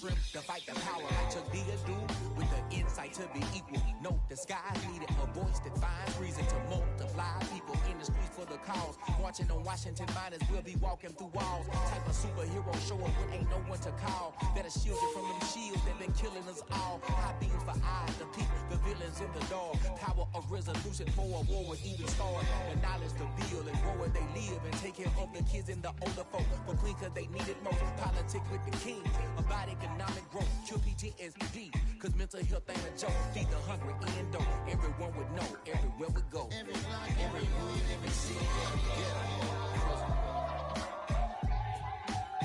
shrimp to fight the power like Chuck D do, with the insight to be equal. No disguise needed, a voice that finds reason to multiply people in the streets for the cause. Marching on Washington miners, we'll be walking through walls. Type of superhero show up when ain't no one to call. Better shield you from them shields that been killing us all. High beams for eyes to peep the villains in the dark. Power of resolution for a war was even start. The knowledge to build and grow where they live and take care of the kids and the older folk. For clean cause they need it most. Politics with the king about economic growth. Cure PTSD cause mental health ain't a joke. Feed the hungry and dope. Everyone would know everywhere we go. Every block, every hood, every city, every ghetto.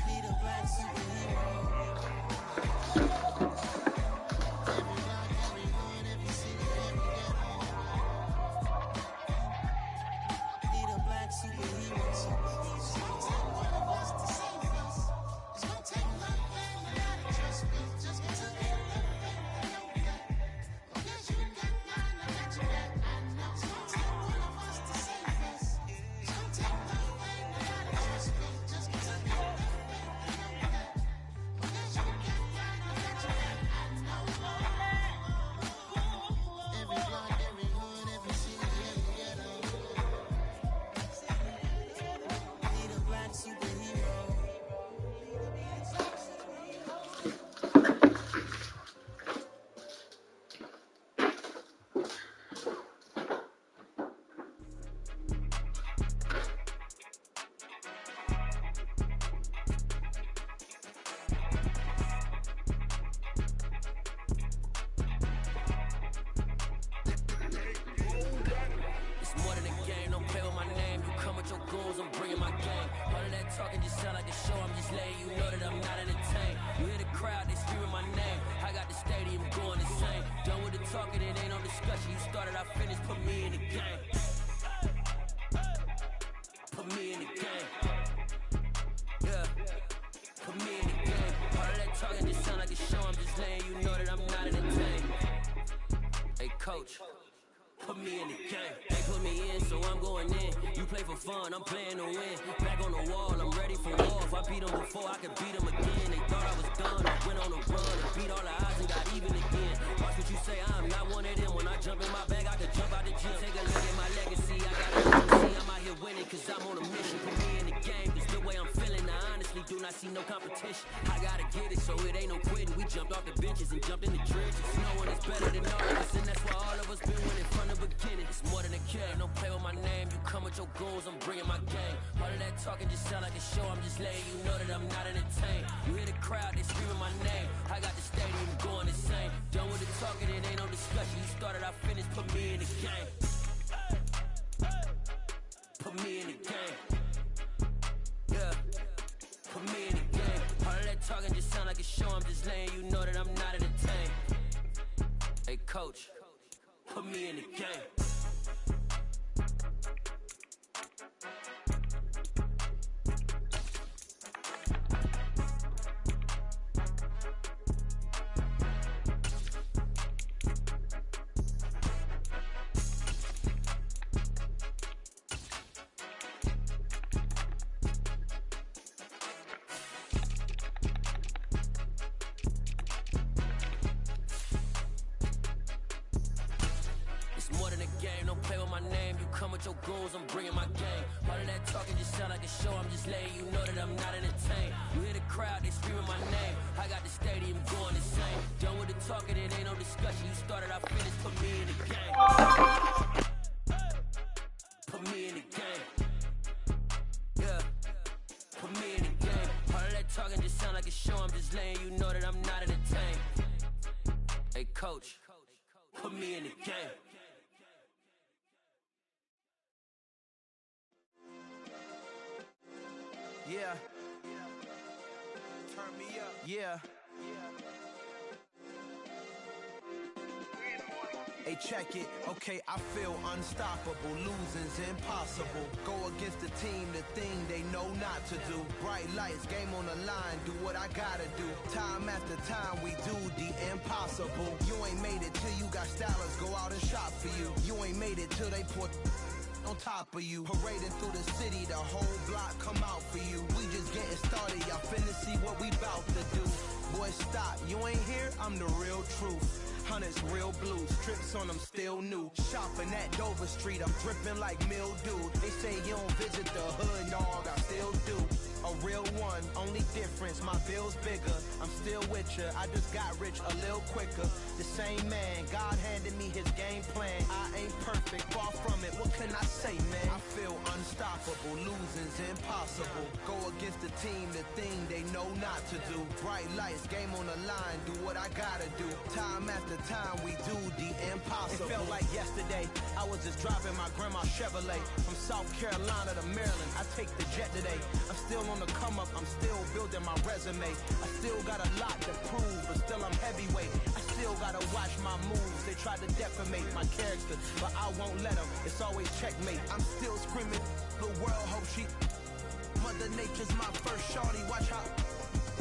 Need a black superhero. Every block, every hood, every city, every ghetto. Need a black superhero. It's gonna take one of us to save us. It's gonna take love and a lot of trust me. Just get to get love and know that. Oh yes, you got mine, I got you back. I know. It's gonna take one of us to save us. It's gonna take love and a lot of trust me. Just get to get love and know that. Oh yes, you got mine, I got you back. I know. Every block, every hood, every city, every ghetto. Need a black superhero. It's more than a game, don't play with my name. You come with your goons, I'm bringing my gang. All of that talking just sound like a show, I'm just letting you know that I'm not entertained. You hear the crowd, they screaming my name. I got the stadium going insane. Done with the talking, it ain't no discussion. You started, I finished, put me in the game. Put me in the game. Yeah, put me in the game. All of that talking just sound like a show, I'm just letting you know that I'm not entertained. Hey coach, put me in the game. They put me in, so I'm going in. You play for fun, I'm playing to win. Back on the wall, I'm ready for war. If I beat them before, I could beat them again. They thought I was done, I went on a run and beat all the odds and got even again. Watch what you say, I'm not one of them. When I jump in my bag, I could jump out the gym. Take a look at my legacy, I got a legacy. I'm out here winning, cause I'm on a mission. Put me in the game, cause the way I'm feeling, I honestly do not see no competition. I gotta get it, so it ain't no quitting. We jumped off the benches and jumped in the trenches. No one is better than all of us, and that's why all of us been winning from the beginning. It's more than a game, don't play with my name. You come with your goons, I'm bringing my gang. All of that talking just sound like a show, I'm just letting you know that I'm not entertained. You hear the crowd, they screaming my name. I got the stadium going insane. Done with the talking, it ain't no discussion. You started, I finished, put me in the game. Put me in the game. Yeah, put me in the game. All of that talking just sound like a show, I'm just letting you know that I'm not entertained. Hey coach, put me in the game. More than a game, don't play with my name. You come with your goons, I'm bringing my gang. All of that talking just sound like a show, I'm just letting you know that I'm not entertained. You hear the crowd, they screaming my name. I got the stadium going insane. Done with the talking, it ain't no discussion. You started, I finished, put me in the game. Put me in the game. Yeah, put me in the game. All of that talking just sound like a show, I'm just letting you know that I'm not entertained. Hey coach, put me in the game. Yeah. Turn me up. Yeah. Hey, check it. Okay, I feel unstoppable. Losing's impossible. Go against the team, the thing they know not to do. Bright lights, game on the line. Do what I gotta do. Time after time, we do the impossible. You ain't made it till you got stylers go out and shop for you. You ain't made it till they put on top of you. Parading through the city, the whole block come out for you. We just getting started, y'all finna see what we bout to do. Boy, stop, you ain't here, I'm the real truth. Hundreds real blue, strips on them still new. Shopping at Dover Street, I'm dripping like mildew. They say you don't visit the hood, dog, I still do. A real one, only difference, my bill's bigger. I'm still with ya, I just got rich a little quicker. The same man, God handed me his game plan. I ain't perfect, far from it, what can I say, man? I feel unstoppable, losing's impossible. Go against the team, the thing they know not to do. Bright lights, game on the line, do what I gotta do. Time after time, we do the impossible. It felt like yesterday, I was just driving my grandma's Chevrolet. From South Carolina to Maryland, I take the jet today. I'm still on the come up, I'm still building my resume. I still got a lot to prove, but still I'm heavyweight. I still gotta watch my moves. They try to defamate my character, but I won't let them. It's always checkmate. I'm still screaming, the world hope she. Mother Nature's my first shorty. Watch how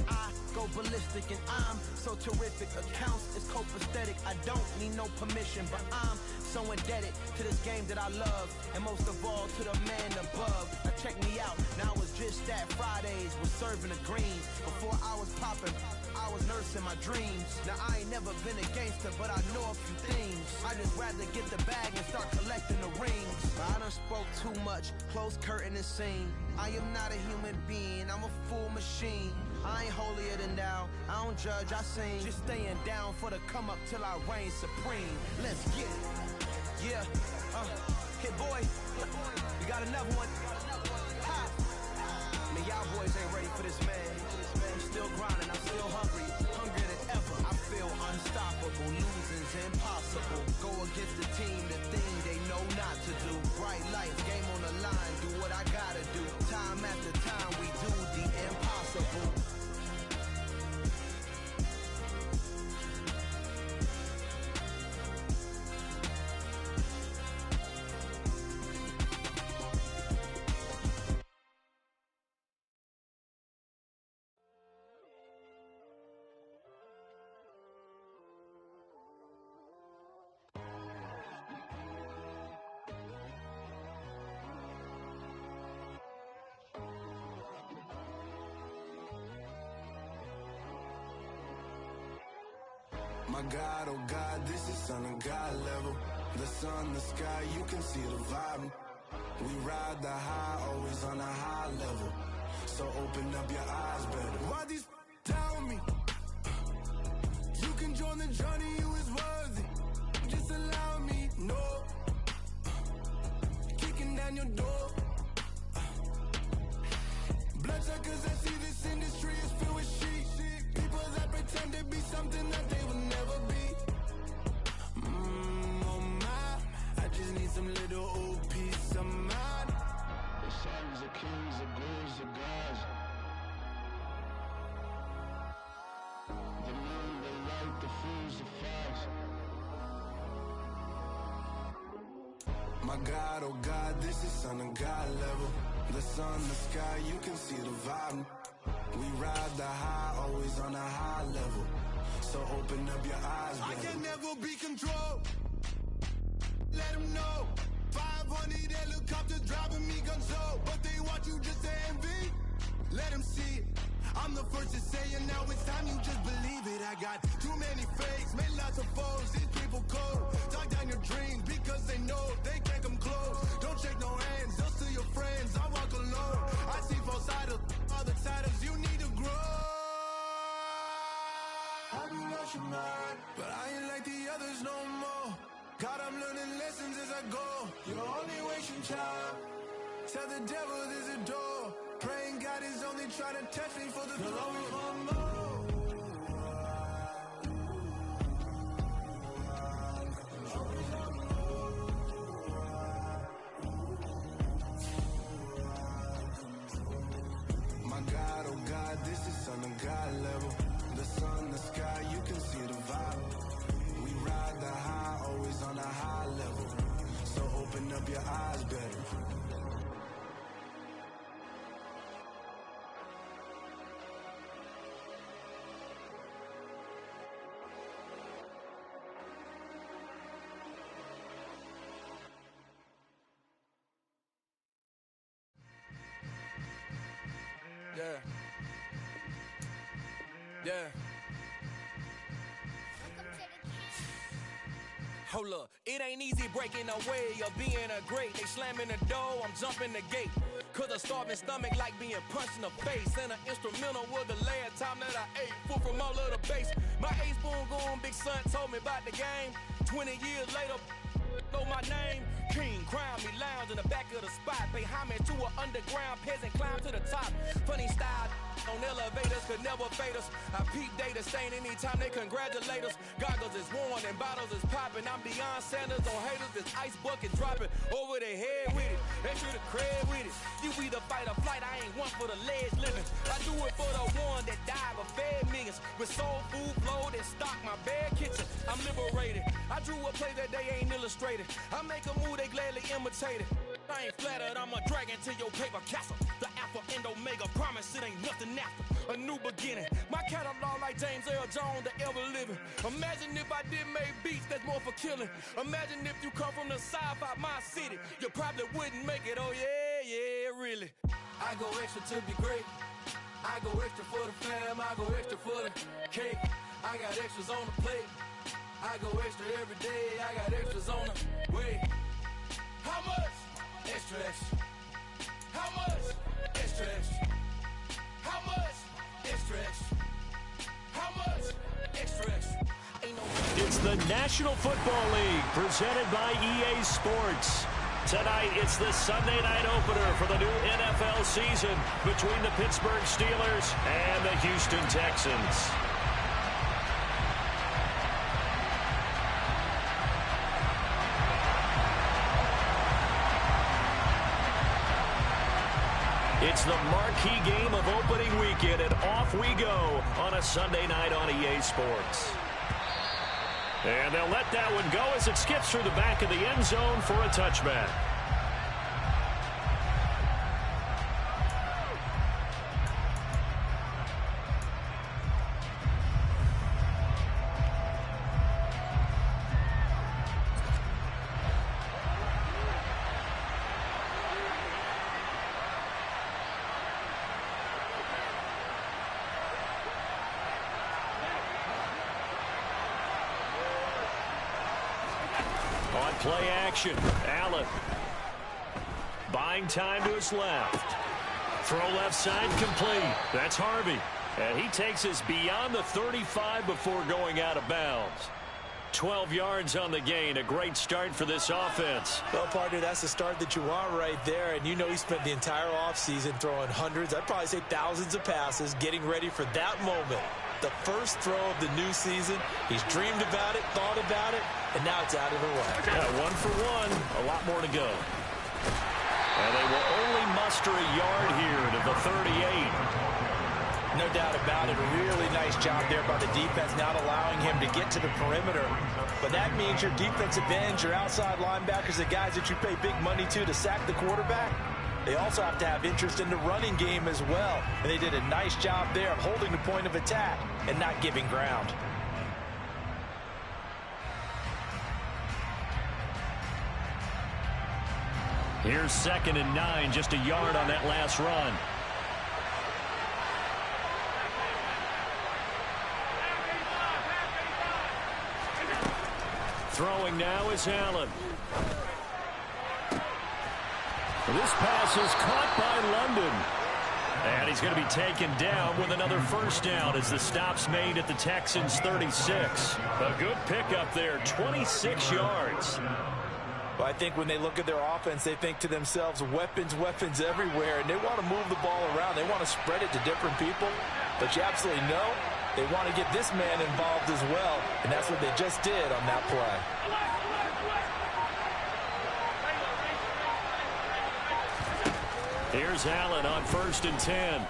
I go ballistic, and I'm so terrific. Accounts is copacetic. I don't need no permission, but I'm so indebted to this game that I love, and most of all to the man above. Now check me out, now it's just that Fridays was serving the greens. Before I was popping, I was nursing my dreams. Now I ain't never been a gangster, but I know a few things. I just rather get the bag and start collecting the rings. I done spoke too much, close curtain and scene. I am not a human being, I'm a full machine. I ain't holier than thou, I don't judge, I sing. Just staying down for the come up till I reign supreme. Let's get it. Yeah, hey boy, you got another one? Ha! Man, y'all boys ain't ready for this, man. I'm still grinding, I'm still hungry, hungrier than ever. I feel unstoppable, losing's impossible. Go against the team, the thing they know not to do. Bright lights, game on the line, do what I gotta do. Time after time, we do the impossible. My God, oh God, this is Son of God level. The sun, the sky, you can see the vibe. We ride the high, always on a high level. So open up your eyes better. Why these tell me? You can join the journey, you is worthy. Just allow me, no. Kicking down your door. Bloodsuckers, I see this industry is filled with shit. People that pretend to be something that they will never be. Oh my, I just need some little old peace of mind. The sons of kings, the bulls, the gods. The moon, the light, the fools, the facts. My God, oh God, this is Son of God level. The sun, the sky, you can see the vibe. We ride the high, always on a high level. So open up your eyes, baby. I can never be controlled. Let them know. 500 helicopters driving me gonzo. But they want you just to envy. Let them see it. I'm the first to say it, now it's time you just believe it. I got too many fakes, made lots of foes. These people cold. Talk down your dreams because they know they can't come close. Don't shake no hands, they'll steal your friends. I walk alone. I see false idols, other titles, you need to grow. Have you lost your mind? But I ain't like the others no more. God, I'm learning lessons as I go. You're only wasting time. Tell the devil there's a door. Praying God is only trying to test me for the glory of more. My God, oh God, this is Son of God level. The sun, the sky, you can see the vibe. We ride the high, always on a high level. So open up your eyes better. Yeah. Hold up, it ain't easy breaking away or being a great. They slamming the door, I'm jumping the gate. Cause a starving stomach like being punched in the face. And an instrumental was the last time that I ate. Food from all of the base. My ace boom goon, big son told me about the game. 20 years later, know my name. King, crown me, lounge in the back of the spot. Pay homage to an underground peasant, climb to the top. Funny style on elevators could never fade us. I peep data stain anytime they congratulate us. Goggles is worn and bottles is popping. I'm Deion Sanders on haters, this ice bucket dropping over their head with it. Extra the cred with it. You either fight or flight, I ain't one for the ledge living. I do it for the one that died but fed millions. With soul food flow that stock my bare kitchen. I'm liberated. I drew a play that they ain't illustrated. I make a move, they gladly imitate it. I ain't flattered, I'm a dragon to your paper castle. The Alpha and Omega, promise it ain't nothing after. A new beginning. My catalog like James Earl Jones, the ever living. Imagine if I did make beats that's more for killing. Imagine if you come from the south out my city. You probably wouldn't make it, oh yeah, really. I go extra to be great. I go extra for the fam, I go extra for the cake. I got extras on the plate. I go extra every day, I got extras on the way. How much? Extra, extra. How much? Extra, extra. How much? Extra, extra. How much? Extra, extra. Ain't no. It's the National Football League presented by EA Sports. Tonight, it's the Sunday night opener for the new NFL season between the Pittsburgh Steelers and the Houston Texans. It's the marquee game of opening weekend, and off we go on a Sunday night on EA Sports. And they'll let that one go as it skips through the back of the end zone for a touchback. On play action, Allen. Buying time to his left. Throw left side complete. That's Harvey. And he takes us beyond the 35 before going out of bounds. 12 yards on the gain. A great start for this offense. Well, partner, that's the start that you want right there. And you know he spent the entire offseason throwing hundreds, I'd probably say thousands of passes, getting ready for that moment. The first throw of the new season. He's dreamed about it, thought about it, and now it's out of the way. Yeah, 1 for 1. A lot more to go. And they will only muster a yard here to the 38. No doubt about it. A really nice job there by the defense, not allowing him to get to the perimeter. But that means your defensive ends, your outside linebackers, the guys that you pay big money to sack the quarterback, they also have to have interest in the running game as well. And they did a nice job there of holding the point of attack and not giving ground. Here's 2nd and 9, just a yard on that last run. Throwing now is Allen. This pass is caught by London. And he's going to be taken down with another first down as the stop's made at the Texans' 36. A good pickup there, 26 yards. Well, I think when they look at their offense, they think to themselves, weapons, weapons everywhere, and they want to move the ball around. They want to spread it to different people. But you absolutely know they want to get this man involved as well, and that's what they just did on that play. Here's Allen on 1st and 10.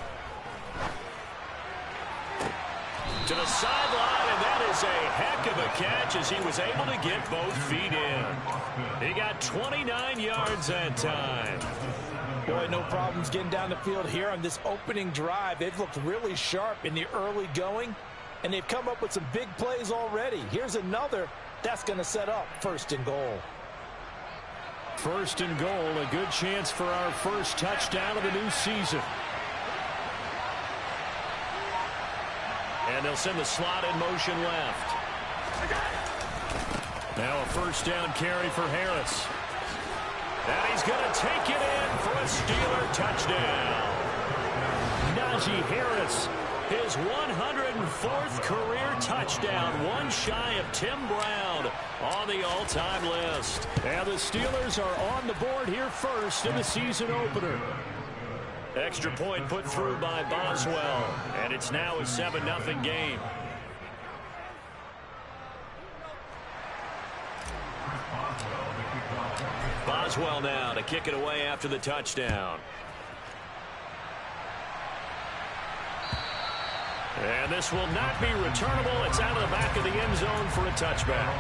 To the sideline, and that is a heck of a catch as he was able to get both feet in. He got 29 yards that time. Boy, no problems getting down the field here on this opening drive. They've looked really sharp in the early going, and they've come up with some big plays already. Here's another that's going to set up 1st and goal. 1st and goal, a good chance for our first touchdown of the new season. And they'll send the slot in motion left. Now a first down carry for Harris. And he's going to take it in for a Steeler touchdown. Najee Harris, his 104th career touchdown, one shy of Tim Brown on the all-time list. And the Steelers are on the board here first in the season opener. Extra point put through by Boswell, and it's now a 7-0 game. Boswell now to kick it away after the touchdown. And this will not be returnable. It's out of the back of the end zone for a touchback.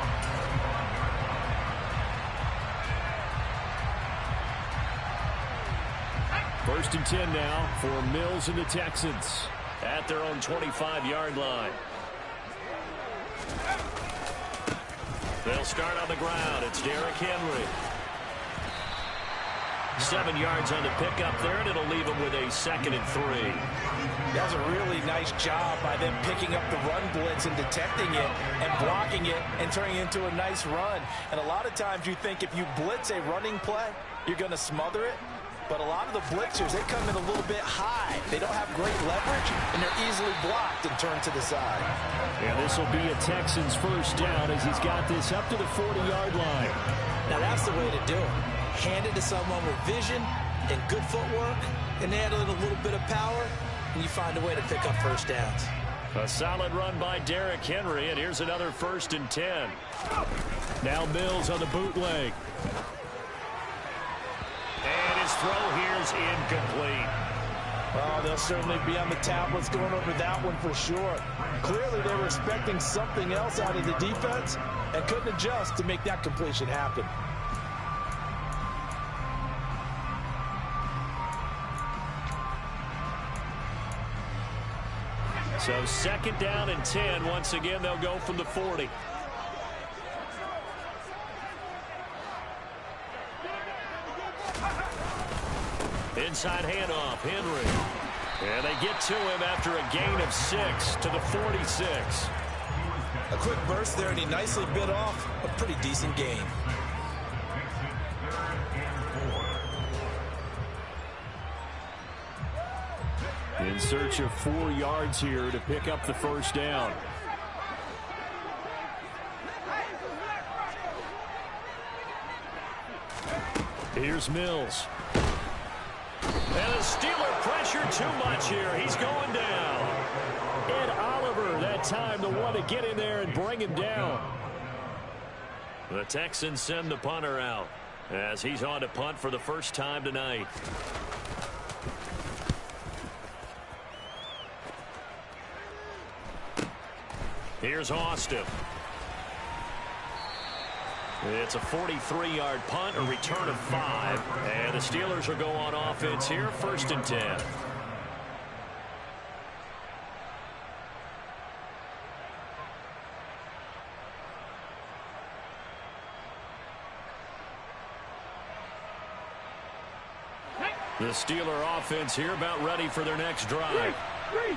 First and 10 now for Mills and the Texans at their own 25-yard line. They'll start on the ground. It's Derrick Henry. 7 yards on the pickup there, and it'll leave him with a 2nd and 3. That's a really nice job by them picking up the run blitz and detecting it and blocking it and turning it into a nice run. And a lot of times you think if you blitz a running play, you're going to smother it. But a lot of the blitzers, they come in a little bit high. They don't have great leverage, and they're easily blocked and turned to the side. Yeah, this will be a Texans first down as he's got this up to the 40-yard line. Now that's the way to do it. Hand it to someone with vision and good footwork, and add a little bit of power, and you find a way to pick up first downs. A solid run by Derrick Henry, and here's another 1st and 10. Now Mills on the bootleg. And his throw here's incomplete. Well, they'll certainly be on the tablets going over that one for sure. Clearly they were expecting something else out of the defense and couldn't adjust to make that completion happen. So 2nd down and 10. Once again, they'll go from the 40. Inside handoff, Henry. And they get to him after a gain of 6 to the 46. A quick burst there, and he nicely bit off a pretty decent gain. In search of 4 yards here to pick up the first down. Here's Mills. And the Steeler pressure too much here. He's going down. Ed Oliver that time the one to get in there and bring him down. The Texans send the punter out as he's on to punt for the first time tonight. Here's Austin. It's a 43-yard punt, a return of 5. And the Steelers will go on offense here, 1st and 10. The Steeler offense here about ready for their next drive.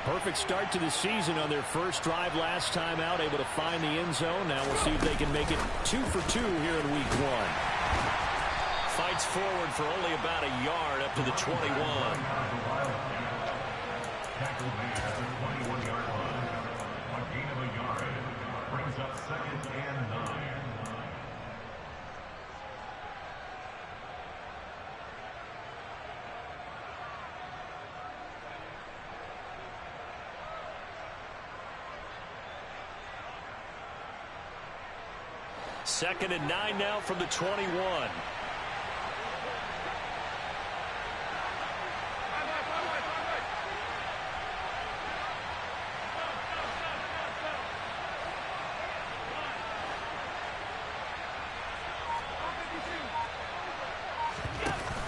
Perfect start to the season on their first drive last time out, able to find the end zone. Now we'll see if they can make it 2 for 2 here in week 1. Fights forward for only about a yard up to the 21. Brings up 2nd and 9. Second and 9 now from the 21.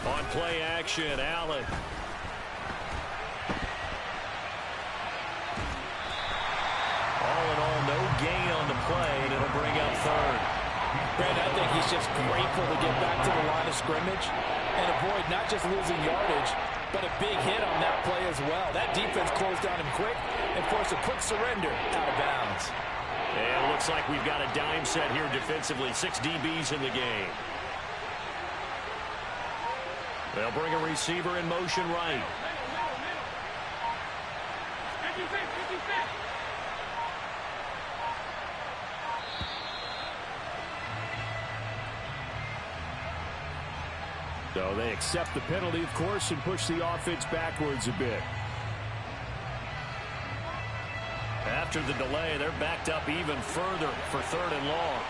On play action, Allen. All in all, no gain on the play, and it'll bring up 3rd. Brad, I think he's just grateful to get back to the line of scrimmage and avoid not just losing yardage, but a big hit on that play as well. That defense closed down him quick, and force a quick surrender out of bounds. And it looks like we've got a dime set here defensively. 6 DBs in the game. They'll bring a receiver in motion right. So they accept the penalty, of course, and push the offense backwards a bit. After the delay, they're backed up even further for 3rd and long.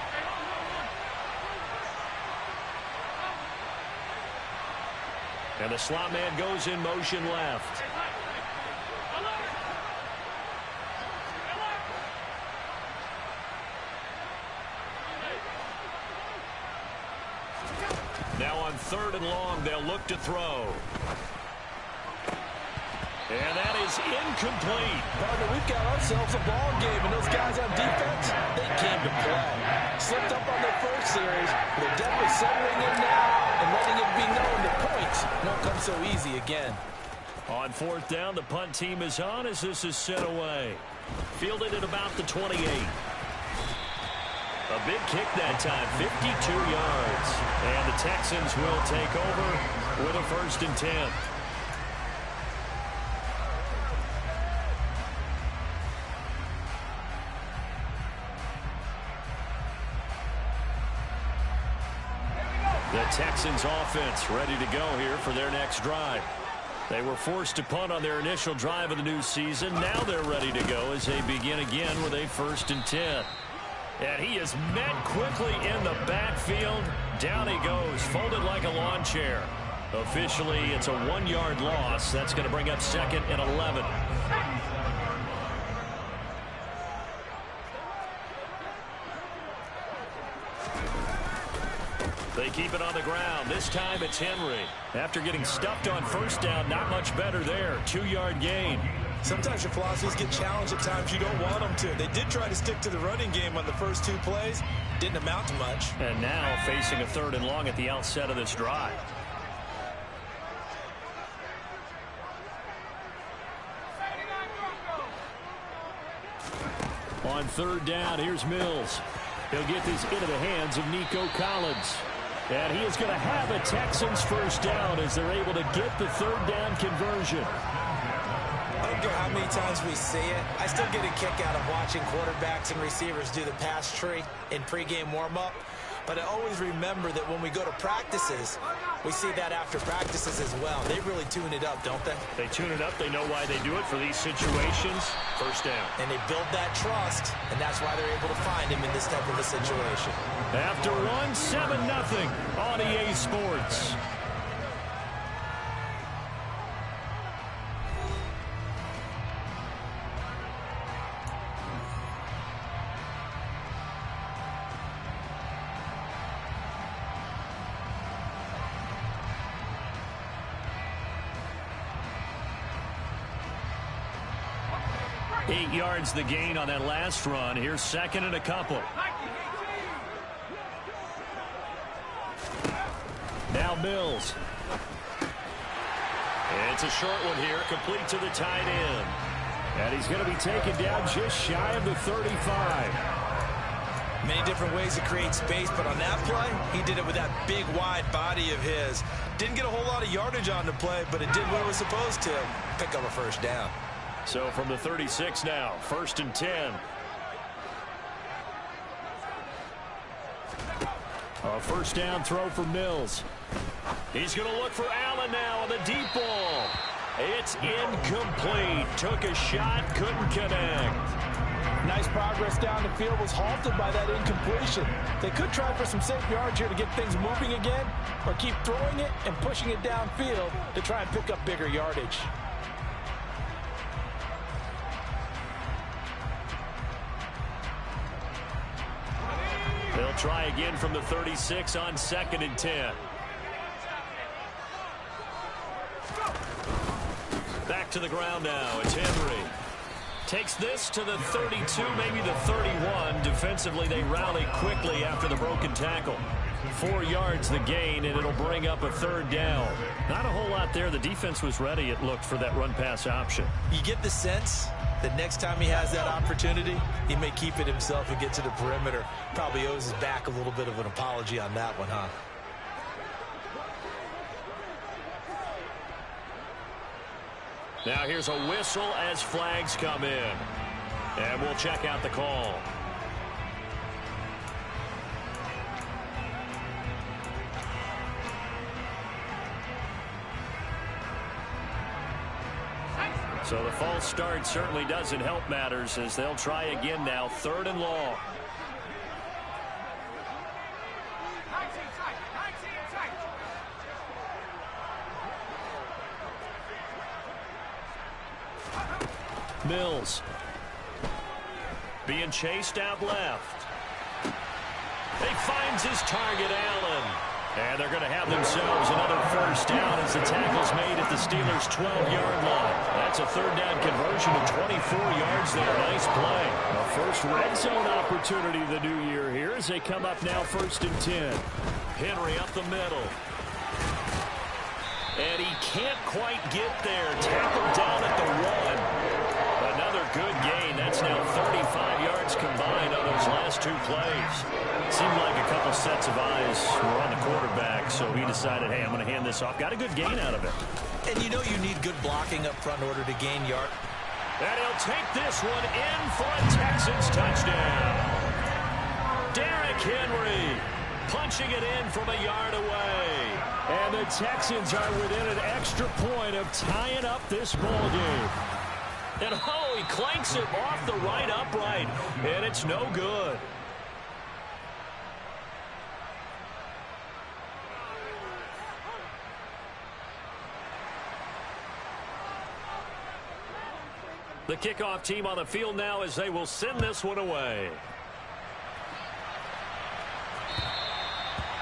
And the slot man goes in motion left. Now on 3rd and long, they'll look to throw. And that is incomplete. Partner, we've got ourselves a ball game, and those guys on defense, they came to play. Slipped up on their first series, but they're definitely settling in now and letting it be known that points won't come so easy again. On 4th down, the punt team is on as this is sent away. Fielded at about the 28. A big kick that time, 52 yards. And the Texans will take over with a 1st and 10. The Texans offense ready to go here for their next drive. They were forced to punt on their initial drive of the new season. Now they're ready to go as they begin again with a 1st and 10. And he is met quickly in the backfield. Down he goes, folded like a lawn chair. Officially, it's a 1-yard loss. That's going to bring up 2nd and 11. They keep it on the ground. This time it's Henry. After getting stuffed on 1st down, not much better there. 2-yard gain. Sometimes your philosophies get challenged at times you don't want them to. They did try to stick to the running game on the first 2 plays. Didn't amount to much. And now facing a 3rd and long at the outset of this drive. On 3rd down, here's Mills. He'll get this into the hands of Nico Collins. And he is going to have a Texans 1st down as they're able to get the 3rd down conversion. I don't care how many times we see it. I still get a kick out of watching quarterbacks and receivers do the pass tree in pregame warm-up. But I always remember that when we go to practices, we see that after practices as well. They really tune it up, don't they? They tune it up. They know why they do it for these situations. 1st down. And they build that trust, and that's why they're able to find him in this type of a situation. After one, 7-0 on EA Sports. Eight yards the gain on that last run. Here's 2nd and a couple. Now Mills. It's a short one here, complete to the tight end. And he's going to be taken down just shy of the 35. Many different ways to create space, but on that play, he did it with that big, wide body of his. Didn't get a whole lot of yardage on the play, but it did what it was supposed to. Pick up a 1st down. So from the 36 now, 1st and 10. A 1st down throw for Mills. He's going to look for Allen now on the deep ball. It's incomplete. Took a shot, couldn't connect. Nice progress down the field, was halted by that incompletion. They could try for some safe yards here to get things moving again, or keep throwing it and pushing it downfield to try and pick up bigger yardage. They'll try again from the 36 on 2nd and 10. Back to the ground now. It's Henry. Takes this to the 32, maybe the 31. Defensively, they rally quickly after the broken tackle. 4 yards the gain, and it'll bring up a third down. Not a whole lot there. The defense was ready, it looked, for that run-pass option. You get the sense that next time he has that opportunity, he may keep it himself and get to the perimeter. Probably owes his back a little bit of an apology on that one, huh? Now here's a whistle as flags come in. And we'll check out the call. So the false start certainly doesn't help matters as they'll try again now. 3rd and long. Mills being chased out left. He finds his target, Allen. And they're going to have themselves another first down as the tackle's made at the Steelers' 12-yard line. That's a third down conversion of 24 yards there. Nice play. A first red zone opportunity the new year here as they come up now 1st and 10. Henry up the middle. And he can't quite get there. Tackled down at the 1. Another good gain. That's now 35 yards combined on those last 2 plays. Seemed like a couple sets of eyes were on the quarterback, so he decided, hey, I'm going to hand this off. Got a good gain out of it. And you know you need good blocking up front in order to gain yard. And he'll take this one in for a Texans touchdown. Derrick Henry punching it in from a yard away. And the Texans are within an extra point of tying up this ball game. And oh, he clanks it off the right upright, and it's no good. The kickoff team on the field now as they will send this one away.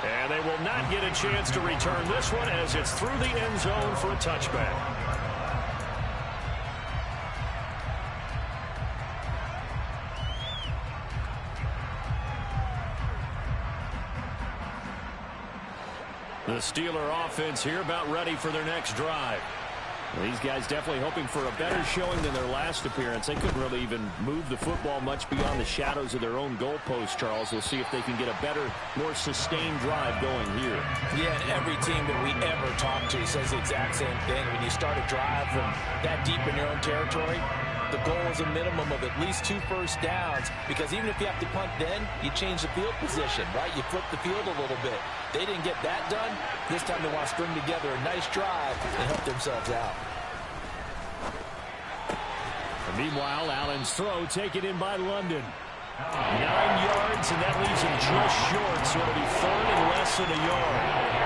And they will not get a chance to return this one as it's through the end zone for a touchback. The Steeler offense here about ready for their next drive. Well, these guys definitely hoping for a better showing than their last appearance. They couldn't really even move the football much beyond the shadows of their own goalpost, Charles. We'll see if they can get a better, more sustained drive going here. Yeah, and every team that we ever talk to says the exact same thing. When you start a drive from that deep in your own territory, the goal is a minimum of at least 2 first downs, because even if you have to punt then, you change the field position, right? You flip the field a little bit. They didn't get that done. This time they want to string together a nice drive and help themselves out. And meanwhile, Allen's throw taken in by London. 9 yards, and that leaves him just short, so it'll be 3rd and less than a yard.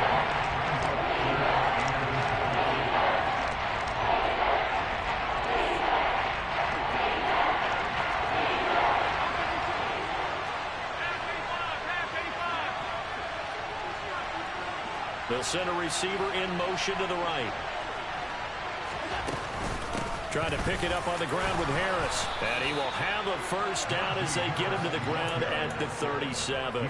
They'll send a receiver in motion to the right. Trying to pick it up on the ground with Harris. And he will have a first down as they get him to the ground at the 37.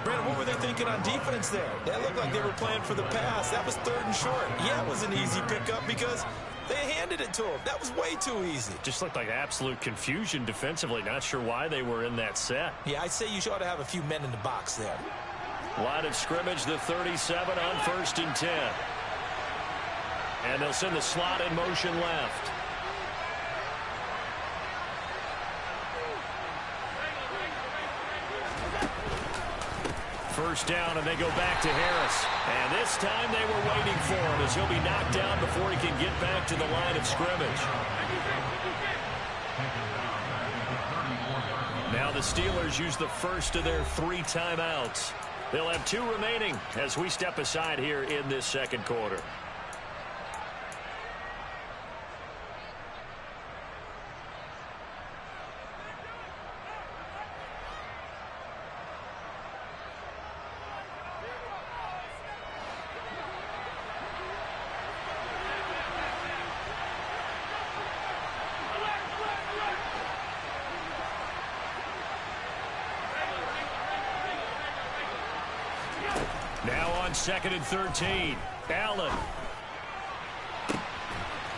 Brandon, what were they thinking on defense there? That looked like they were playing for the pass. That was 3rd and short. Yeah, it was an easy pickup because they handed it to him. That was way too easy. Just looked like absolute confusion defensively. Not sure why they were in that set. Yeah, I'd say you ought to have a few men in the box there. Line of scrimmage, the 37 on 1st and 10. And they'll send the slot in motion left. First down, and they go back to Harris. And this time they were waiting for him as he'll be knocked down before he can get back to the line of scrimmage. Now the Steelers use the first of their 3 timeouts. They'll have 2 remaining as we step aside here in this second quarter. Now on 2nd and 13. Allen.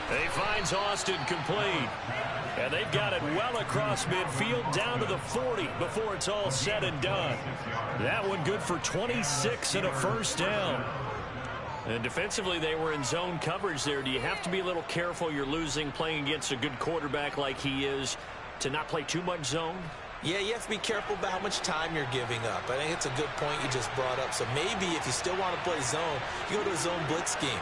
He finds Austin complete. And they've got it well across midfield down to the 40 before it's all said and done. That one good for 26 and a first down. And defensively, they were in zone coverage there. Do you have to be a little careful? You're losing playing against a good quarterback like he is to not play too much zone? Yeah, you have to be careful about how much time you're giving up. I think it's a good point you just brought up. So maybe if you still want to play zone, you go to a zone blitz scheme.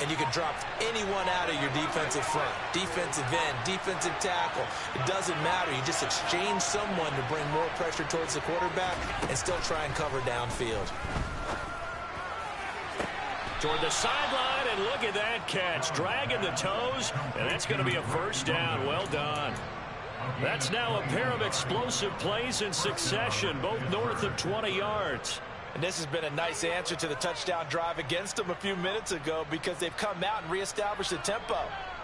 And you can drop anyone out of your defensive front. Defensive end, defensive tackle. It doesn't matter. You just exchange someone to bring more pressure towards the quarterback and still try and cover downfield. Toward the sideline, and look at that catch. Dragging the toes, and that's going to be a first down. Well done. That's now a pair of explosive plays in succession, both north of 20 yards. And this has been a nice answer to the touchdown drive against them a few minutes ago because they've come out and reestablished the tempo.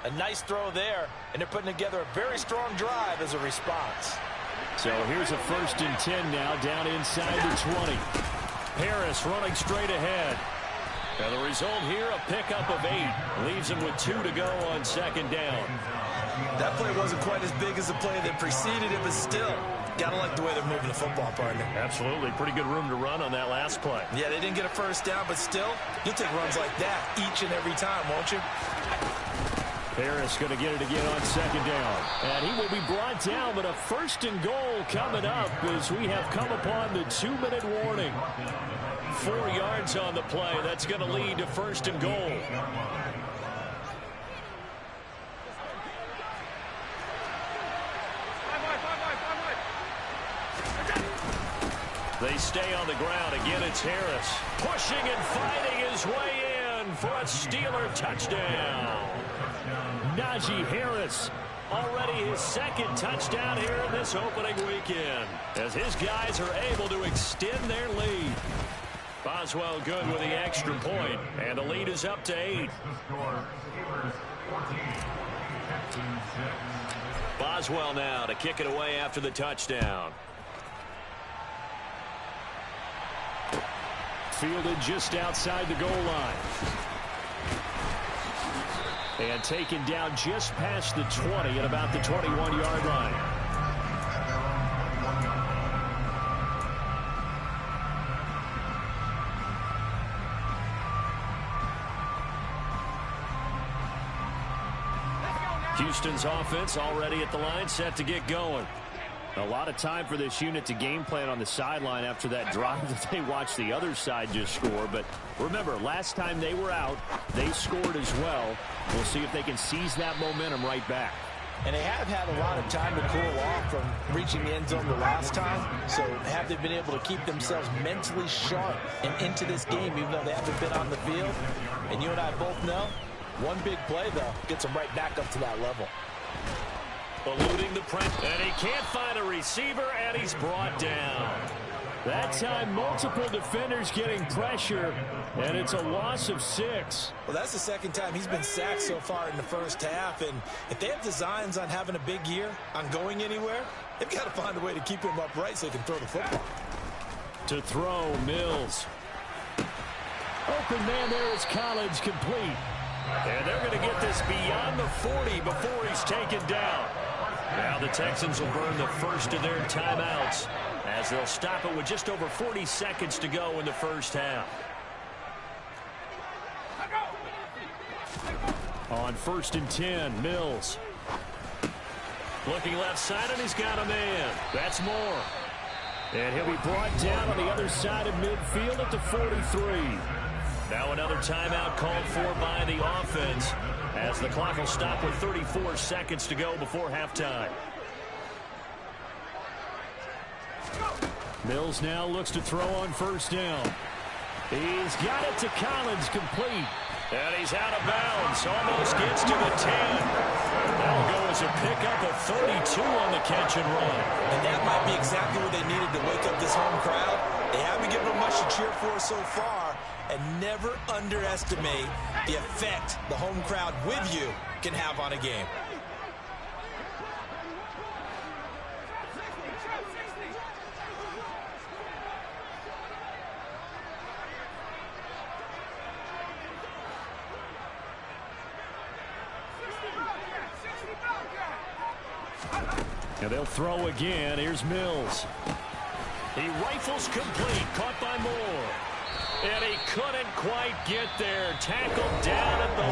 A nice throw there, and they're putting together a very strong drive as a response. So here's a 1st and 10 now down inside the 20. Harris running straight ahead. And the result here, a pickup of 8. Leaves him with 2 to go on 2nd down. That play wasn't quite as big as the play that preceded it, but still, gotta like the way they're moving the football, partner. Absolutely. Pretty good room to run on that last play. Yeah, they didn't get a first down, but still, you'll take runs like that each and every time, won't you? Harris going to get it again on 2nd down. And he will be brought down, but a 1st and goal coming up as we have come upon the 2-minute warning. 4 yards on the play. That's going to lead to 1st and goal. They stay on the ground. Again, it's Harris. Pushing and fighting his way in for a Steeler touchdown. Najee Harris, already his 2nd touchdown here in this opening weekend, as his guys are able to extend their lead. Boswell good with the extra point, and the lead is up to 8. Boswell now to kick it away after the touchdown. Fielded just outside the goal line. And taken down just past the 20 at about the 21-yard line. Houston's offense already at the line, set to get going. A lot of time for this unit to game plan on the sideline after that drive that they watched the other side just score. But remember, last time they were out, they scored as well. We'll see if they can seize that momentum right back. And they have had a lot of time to cool off from reaching the end zone the last time. So have they been able to keep themselves mentally sharp and into this game, even though they haven't been on the field? And you and I both know, one big play, though, gets them right back up to that level. Eluding the pressure, and he can't find a receiver, and he's brought down. That time, multiple defenders getting pressure, and it's a loss of 6. Well, that's the 2nd time he's been sacked so far in the first half, and if they have designs on having a big year, on going anywhere, they've got to find a way to keep him upright so he can throw the football. To throw, Mills. Open man there is Collins, complete. And they're going to get this beyond the 40 before he's taken down. Now the Texans will burn the first of their timeouts as they'll stop it with just over 40 seconds to go in the first half. On 1st and 10, Mills. Looking left side, and he's got a man. That's Moore. And he'll be brought down on the other side of midfield at the 43. Now another timeout called for by the offense as the clock will stop with 34 seconds to go before halftime. Mills now looks to throw on 1st down. He's got it to Collins, complete. And he's out of bounds. Almost gets to the 10. That'll go as a pickup of 32 on the catch and run. And that might be exactly what they needed to wake up this home crowd. They haven't given them much to cheer for so far. And never underestimate the effect the home crowd with you can have on a game. And they'll throw again. Here's Mills. He rifles complete. Caught by Moore. And he couldn't quite get there. Tackled down at the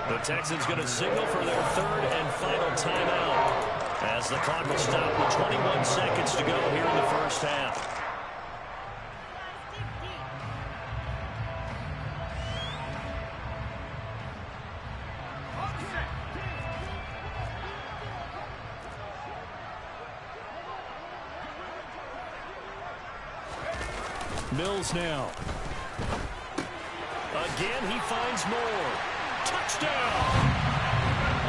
1. The Texans going to signal for their third and final timeout as the clock will stop with 21 seconds to go here in the first half. Mills now. Again, he finds Moore. Touchdown!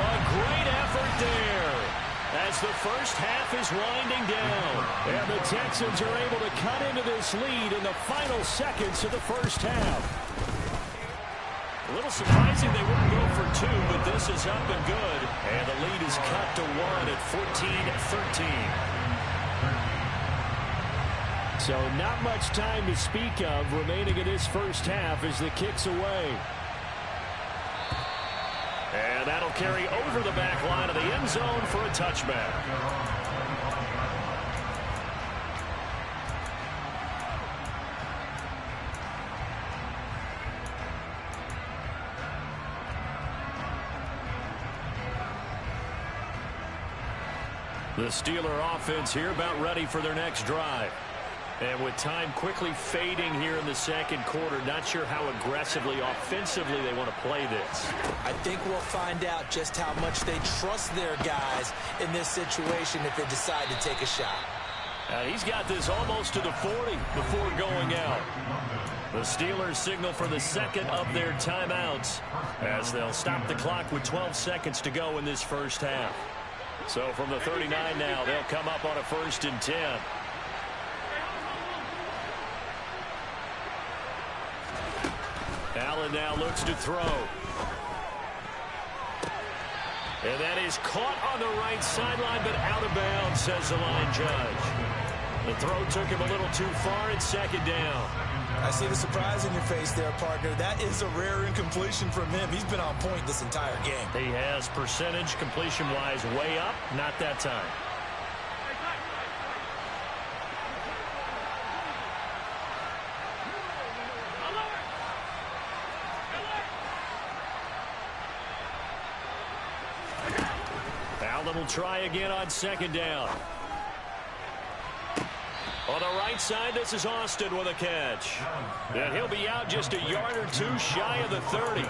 A great effort there as the first half is winding down. And the Texans are able to cut into this lead in the final seconds of the first half. A little surprising they wouldn't go for 2, but this is up and good. And the lead is cut to 1 at 14-13. So not much time to speak of remaining in this first half as the kick's away. And that'll carry over the back line of the end zone for a touchback. The Steeler offense here about ready for their next drive. And with time quickly fading here in the second quarter, not sure how aggressively, offensively they want to play this. I think we'll find out just how much they trust their guys in this situation if they decide to take a shot. He's got this almost to the 40 before going out. The Steelers signal for the second of their timeouts as they'll stop the clock with 12 seconds to go in this first half. So from the 39 now, they'll come up on a 1st and 10. Allen now looks to throw. And that is caught on the right sideline, but out of bounds, says the line judge. The throw took him a little too far at 2nd down. I see the surprise in your face there, partner. That is a rare incompletion from him. He's been on point this entire game. He has percentage completion-wise way up, not that time. Allen will try again on 2nd down. On the right side, this is Austin with a catch. And he'll be out just a yard or 2 shy of the 30.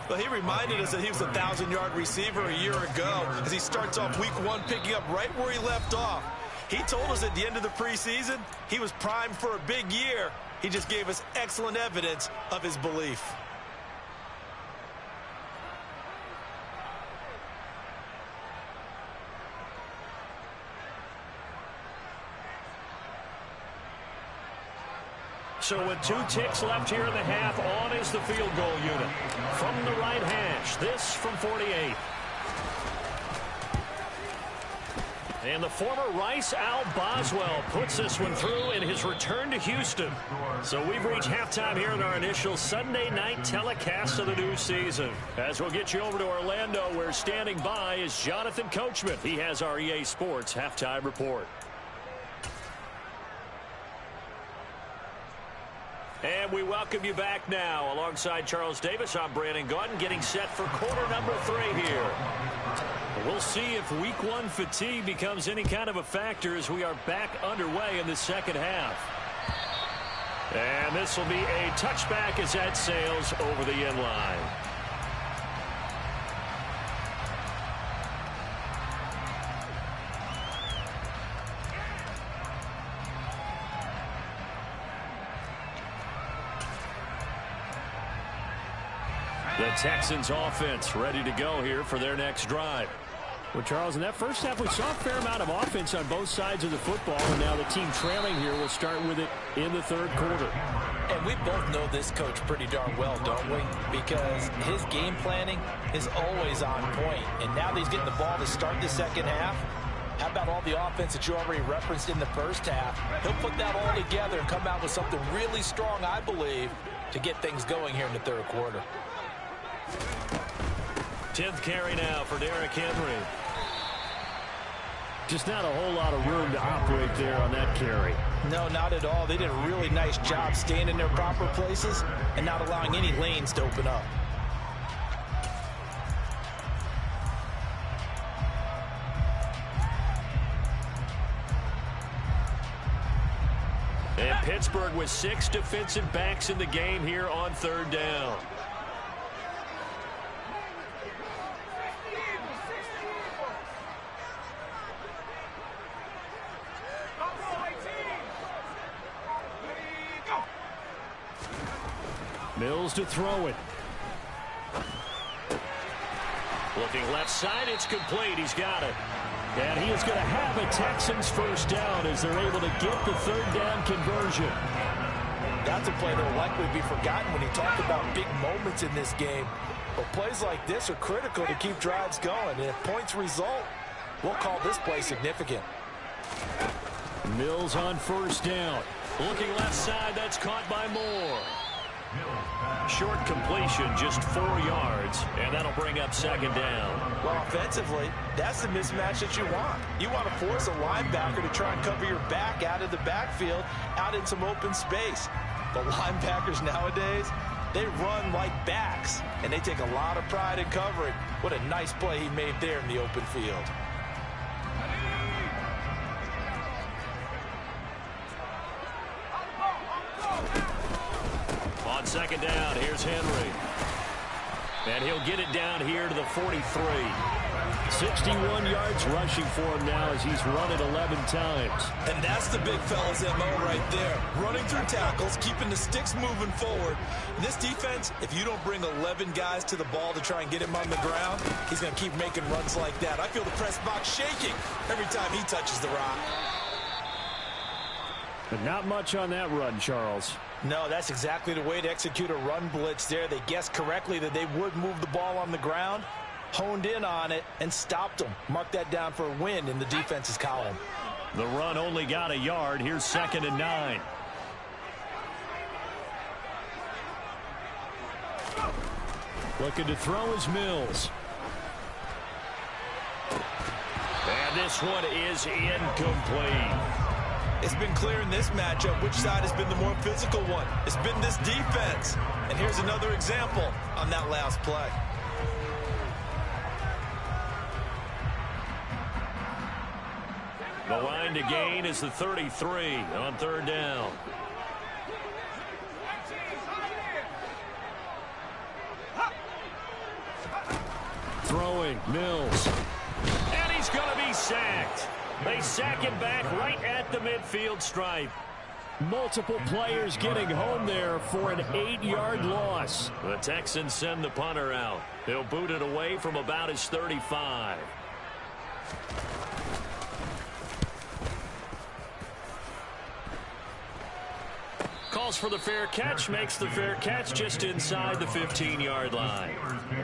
Well, he reminded us that he was a 1,000-yard receiver a year ago as he starts off week 1 picking up right where he left off. He told us at the end of the preseason he was primed for a big year. He just gave us excellent evidence of his belief. So with 2 ticks left here in the half, on is the field goal unit. From the right hash, this from 48. And the former Rice Al Boswell puts this one through in his return to Houston. So we've reached halftime here in our initial Sunday night telecast of the new season. As we'll get you over to Orlando, where standing by is Jonathan Coachman. He has our EA Sports halftime report. And we welcome you back now. Alongside Charles Davis, I'm Brandon Gaudin, getting set for quarter number 3 here. We'll see if week 1 fatigue becomes any kind of a factor as we are back underway in the second half. And this will be a touchback as that sails over the end line. The Texans offense ready to go here for their next drive. Well, Charles, in that first half, we saw a fair amount of offense on both sides of the football, and now the team trailing here will start with it in the third quarter. And we both know this coach pretty darn well, don't we? Because his game planning is always on point. And now that he's getting the ball to start the second half, how about all the offense that you already referenced in the first half? He'll put that all together and come out with something really strong, I believe, to get things going here in the third quarter. 10th carry now for Derrick Henry. Just not a whole lot of room to operate there on that carry. No, not at all. They did a really nice job staying in their proper places and not allowing any lanes to open up. And Pittsburgh with 6 defensive backs in the game here on 3rd down. Mills to throw it. Looking left side, it's complete. He's got it. And he is going to have a Texans first down as they're able to get the 3rd down conversion. That's a play that will likely be forgotten when you talk about big moments in this game. But plays like this are critical to keep drives going. And if points result, we'll call this play significant. Mills on 1st down. Looking left side, that's caught by Moore. Short completion, just 4 yards, and that'll bring up 2nd down. Well, offensively, that's the mismatch that you want. You want to force a linebacker to try and cover your back out of the backfield, out in some open space. But linebackers nowadays, they run like backs, and they take a lot of pride in covering. What a nice play he made there in the open field. On 2nd down, here's Henry. And he'll get it down here to the 43. 61 yards rushing for him now as he's run it 11 times. And that's the big fella's MO right there. Running through tackles, keeping the sticks moving forward. This defense, if you don't bring 11 guys to the ball to try and get him on the ground, he's going to keep making runs like that. I feel the press box shaking every time he touches the rock. But not much on that run, Charles. No, that's exactly the way to execute a run blitz there. They guessed correctly that they would move the ball on the ground, honed in on it, and stopped them. Mark that down for a win in the defense's column. The run only got a yard. Here's 2nd and 9. Looking to throw is Mills. And this one is incomplete. It's been clear in this matchup which side has been the more physical one. It's been this defense. And here's another example on that last play. The line to gain is the 33 on 3rd down. Throwing, Mills. And he's going to be sacked. They sack him back right at the midfield stripe. Multiple players getting home there for an 8-yard loss. The Texans send the punter out. He'll boot it away from about his 35. Calls for the fair catch, makes the fair catch just inside the 15-yard line.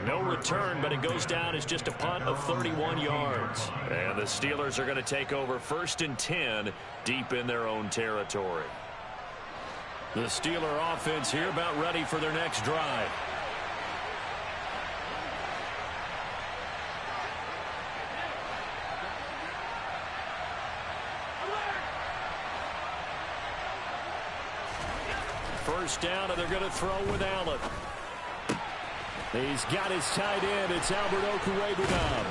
No return, but it goes down as just a punt of 31 yards. And the Steelers are going to take over 1st and 10 deep in their own territory. The Steeler offense here about ready for their next drive. First down, and they're going to throw with Allen. He's got his tight end. It's Albert Okwuegbunam.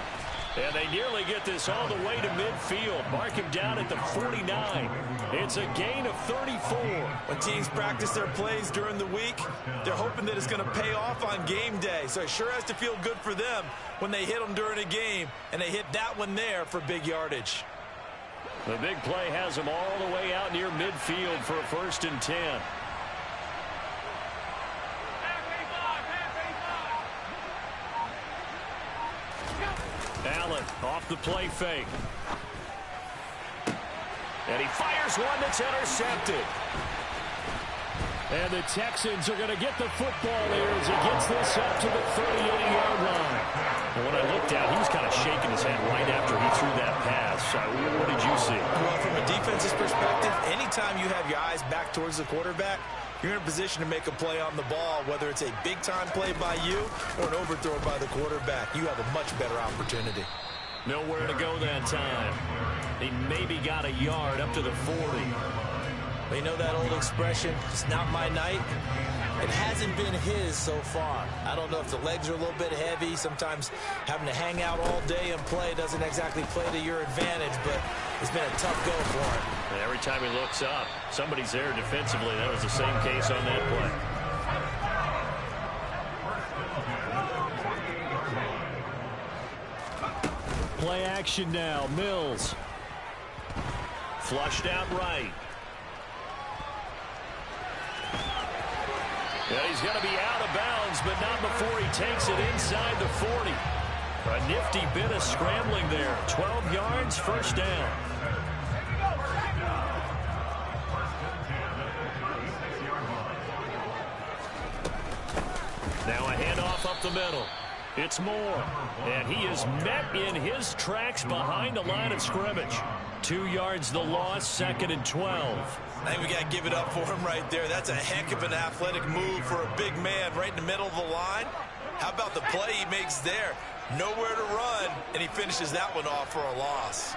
And they nearly get this all the way to midfield. Mark him down at the 49. It's a gain of 34. When teams practice their plays during the week, they're hoping that it's going to pay off on game day. So it sure has to feel good for them when they hit them during a game, and they hit that one there for big yardage. The big play has them all the way out near midfield for a 1st and 10. Allen off the play fake. And he fires one that's intercepted. And the Texans are going to get the football here as he gets this up to the 38-yard line. And when I looked out, he was kind of shaking his head right after he threw that pass. What did you see? Well, from a defense's perspective, anytime you have your eyes back towards the quarterback, you're in a position to make a play on the ball, whether it's a big-time play by you or an overthrow by the quarterback. You have a much better opportunity. Nowhere to go that time. He maybe got a yard up to the 40. But you know that old expression, it's not my night? It hasn't been his so far. I don't know if the legs are a little bit heavy. Sometimes having to hang out all day and play doesn't exactly play to your advantage, but it's been a tough go for him. And every time he looks up, somebody's there defensively. That was the same case on that play. Play action now. Mills. Flushed out right. Yeah, he's going to be out of bounds, but not before he takes it inside the 40. A nifty bit of scrambling there. 12 yards, first down. Now a handoff up the middle. It's Moore, and he is met in his tracks behind the line of scrimmage. 2 yards the loss, 2nd and 12. I think we got to give it up for him right there. That's a heck of an athletic move for a big man right in the middle of the line. How about the play he makes there? Nowhere to run, and he finishes that one off for a loss.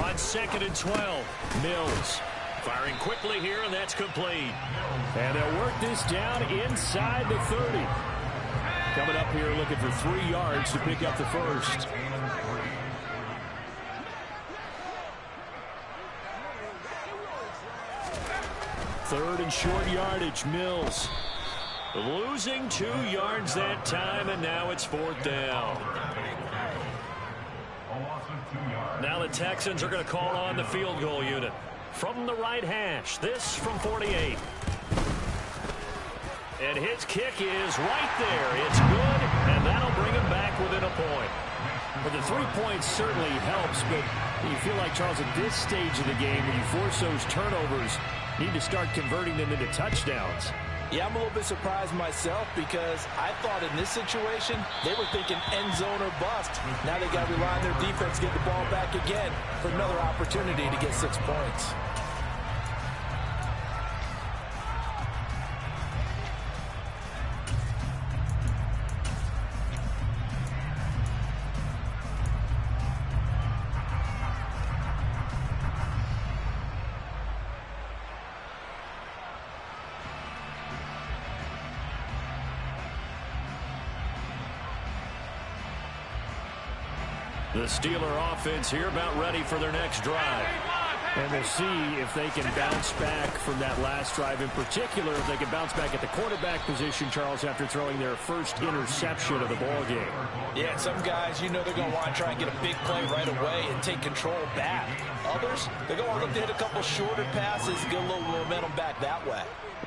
On 2nd and 12, Mills. Firing quickly here, and that's complete. And they'll work this down inside the 30. Coming up here looking for 3 yards to pick up the first. Third and short yardage, Mills. Losing 2 yards that time, and now it's 4th down. Now the Texans are going to call on the field goal unit. From the right hash, this from 48. And his kick is right there. It's good, and that'll bring him back within a point. Well, the 3 points certainly helps, but you feel like, Charles, at this stage of the game, when you force those turnovers, you need to start converting them into touchdowns. Yeah, I'm a little bit surprised myself because I thought in this situation they were thinking end zone or bust. Now they got to rely on their defense to get the ball back again for another opportunity to get 6 points. The Steeler offense here about ready for their next drive. And we'll see if they can bounce back from that last drive. In particular, if they can bounce back at the quarterback position, Charles, after throwing their first interception of the ball game. Yeah, some guys, you know they're going to want to try and get a big play right away and take control back. Others, they're going to look to hit a couple shorter passes, get a little momentum back that way.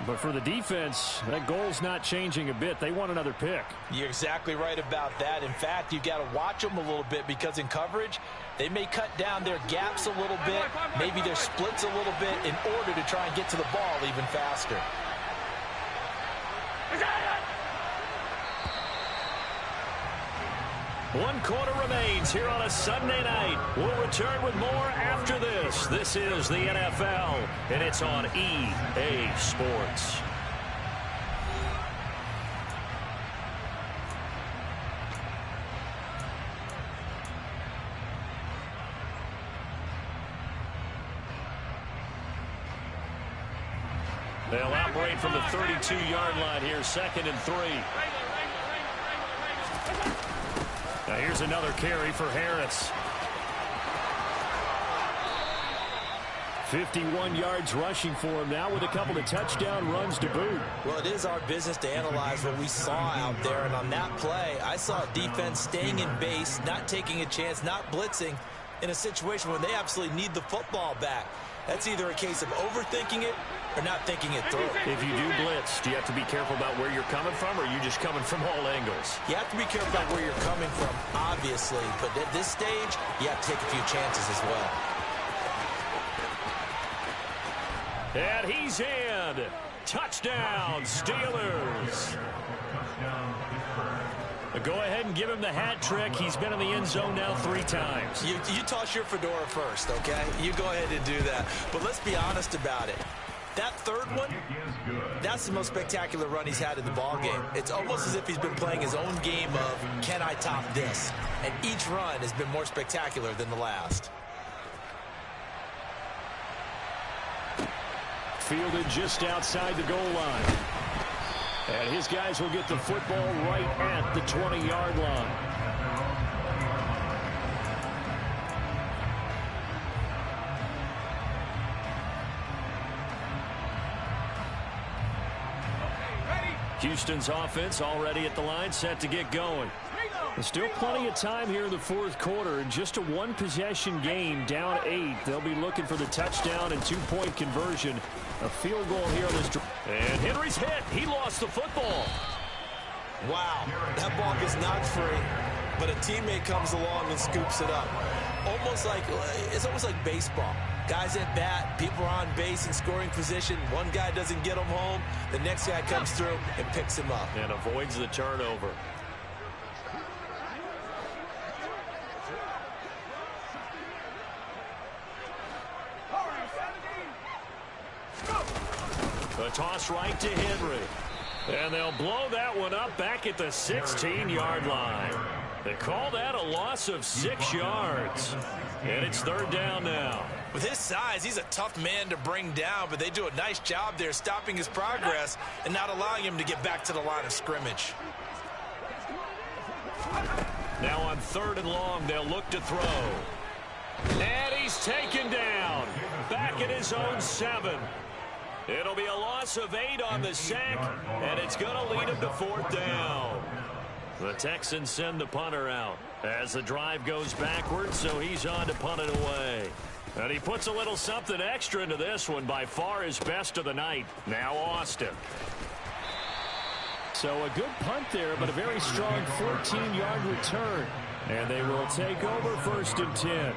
But for the defense, that goal's not changing a bit. They want another pick. You're exactly right about that. In fact, you've got to watch them a little bit because in coverage, they may cut down their gaps a little bit, maybe their splits a little bit in order to try and get to the ball even faster. 1 quarter remains here on a Sunday night. We'll return with more after this. This is the NFL, and it's on EA Sports. They'll operate from the 32-yard line here, 2nd and 3. Now here's another carry for Harris. 51 yards rushing for him now with a couple of touchdown runs to boot. Well, it is our business to analyze what we saw out there, and on that play, I saw a defense staying in base, not taking a chance, not blitzing in a situation where they absolutely need the football back. That's either a case of overthinking it or not thinking it through. If you do blitz, do you have to be careful about where you're coming from, or are you just coming from all angles? You have to be careful about where you're coming from, obviously, but at this stage, you have to take a few chances as well. And he's in. Touchdown, Steelers. Go ahead and give him the hat trick. He's been in the end zone now 3 times. You toss your fedora first, okay? You go ahead and do that. But let's be honest about it. That third one, that's the most spectacular run he's had in the ball game. It's almost as if he's been playing his own game of, can I top this? And each run has been more spectacular than the last. Fielded just outside the goal line. And his guys will get the football right at the 20-yard line. Houston's offense already at the line, set to get going. There's still plenty of time here in the fourth quarter. Just a one-possession game, down 8. They'll be looking for the touchdown and two-point conversion. A field goal here on this drive. And Henry's hit. He lost the football. Wow, that ball gets knocked free, but a teammate comes along and scoops it up. It's almost like baseball. Guys at bat, people are on base in scoring position. One guy doesn't get him home. The next guy comes through and picks him up. And avoids the turnover. A toss right to Henry. And they'll blow that one up back at the 16-yard line. They call that a loss of 6 yards. And it's third down now. With his size, he's a tough man to bring down, but they do a nice job there stopping his progress and not allowing him to get back to the line of scrimmage. Now on third and long, they'll look to throw. And he's taken down. Back at his own 7. It'll be a loss of 8 on the sack, and it's going to lead him to fourth down. The Texans send the punter out as the drive goes backwards, so he's on to punt it away. And he puts a little something extra into this one, by far his best of the night. Now Austin. So a good punt there, but a very strong 14-yard return. And they will take over first and 10.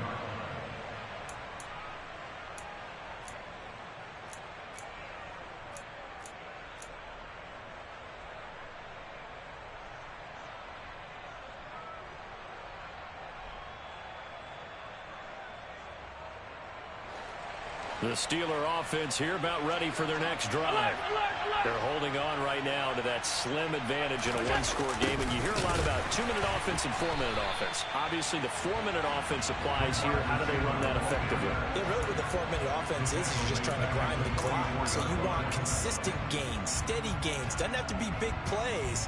The Steeler offense here about ready for their next drive. They're holding on right now to that slim advantage in a one-score game. And you hear a lot about 2-minute offense and 4-minute offense. Obviously, the 4-minute offense applies here. How do they run that effectively? Yeah, really what the 4-minute offense is you're just trying to grind the clock. So you want consistent gains, steady gains. Doesn't have to be big plays,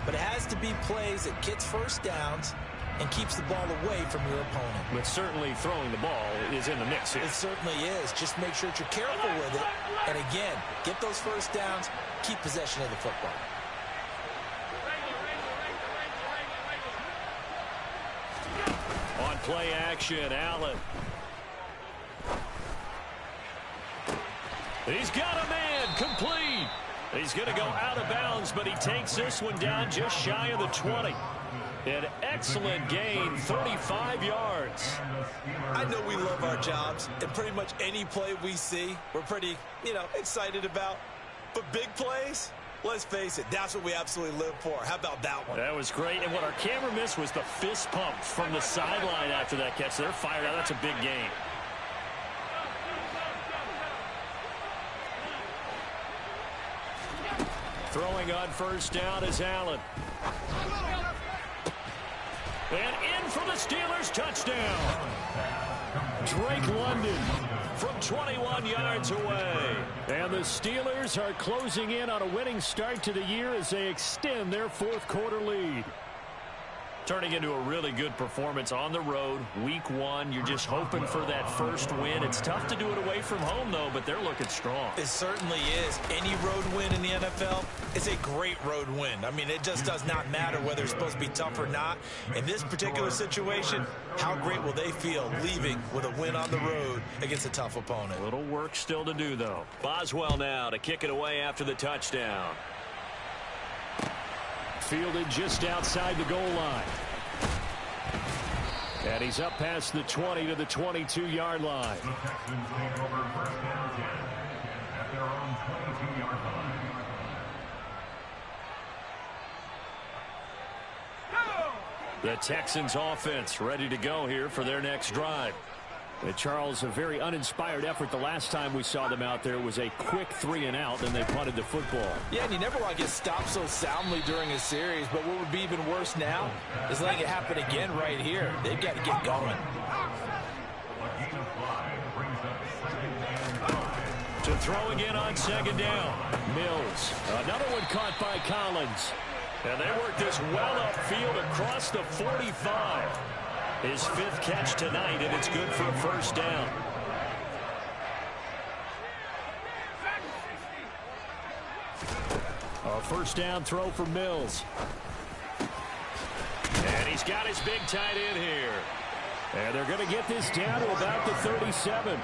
but it has to be plays that gets first downs and keeps the ball away from your opponent. But certainly throwing the ball is in the mix here. It certainly is. Just make sure that you're careful with it. And again, get those first downs, keep possession of the football. On play action, Allen. He's got a man, complete. He's going to go out of bounds, but he takes this one down just shy of the 20. An excellent gain, 35 yards. I know we love our jobs, and pretty much any play we see, we're pretty, excited about. But big plays, let's face it, that's what we absolutely live for. How about that one? That was great, and what our camera missed was the fist pump from the sideline after that catch. They're fired out. That's a big gain. Throwing on first down is Allen. And in for the Steelers, touchdown. Drake London from 21 yards away. And the Steelers are closing in on a winning start to the year as they extend their fourth quarter lead. Turning into a really good performance on the road, week 1. You're just hoping for that first win. It's tough to do it away from home, though, but they're looking strong. It certainly is. Any road win in the NFL is a great road win. I mean, it just does not matter whether it's supposed to be tough or not. In this particular situation, how great will they feel leaving with a win on the road against a tough opponent? A little work still to do, though. Boswell now to kick it away after the touchdown. Fielded just outside the goal line. And he's up past the 20 to the 22-yard line. The Texans take over first and 10 at their own 22-yard line. The Texans offense ready to go here for their next drive. Charles, a very uninspired effort the last time we saw them out there. It was a quick 3-and-out, and they punted the football. Yeah, and you never want to get stopped so soundly during a series, but what would be even worse now is letting it happen again right here. They've got to get going. To throw again on 2nd down. Mills. Another one caught by Collins. And they work this well upfield across the 45. His 5th catch tonight, and it's good for a 1st down. A 1st down throw for Mills. And he's got his big tight end here. And they're going to get this down to about the 37.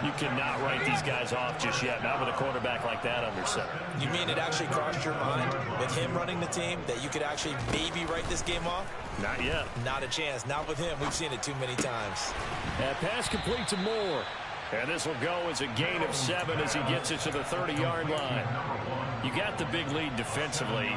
You cannot write these guys off just yet, not with a quarterback like that under center. You mean it actually crossed your mind with him running the team that you could actually maybe write this game off? Not yet. Not a chance. Not with him. We've seen it too many times. That pass complete to Moore. And this will go as a gain of 7 as he gets it to the 30-yard line. You got the big lead defensively.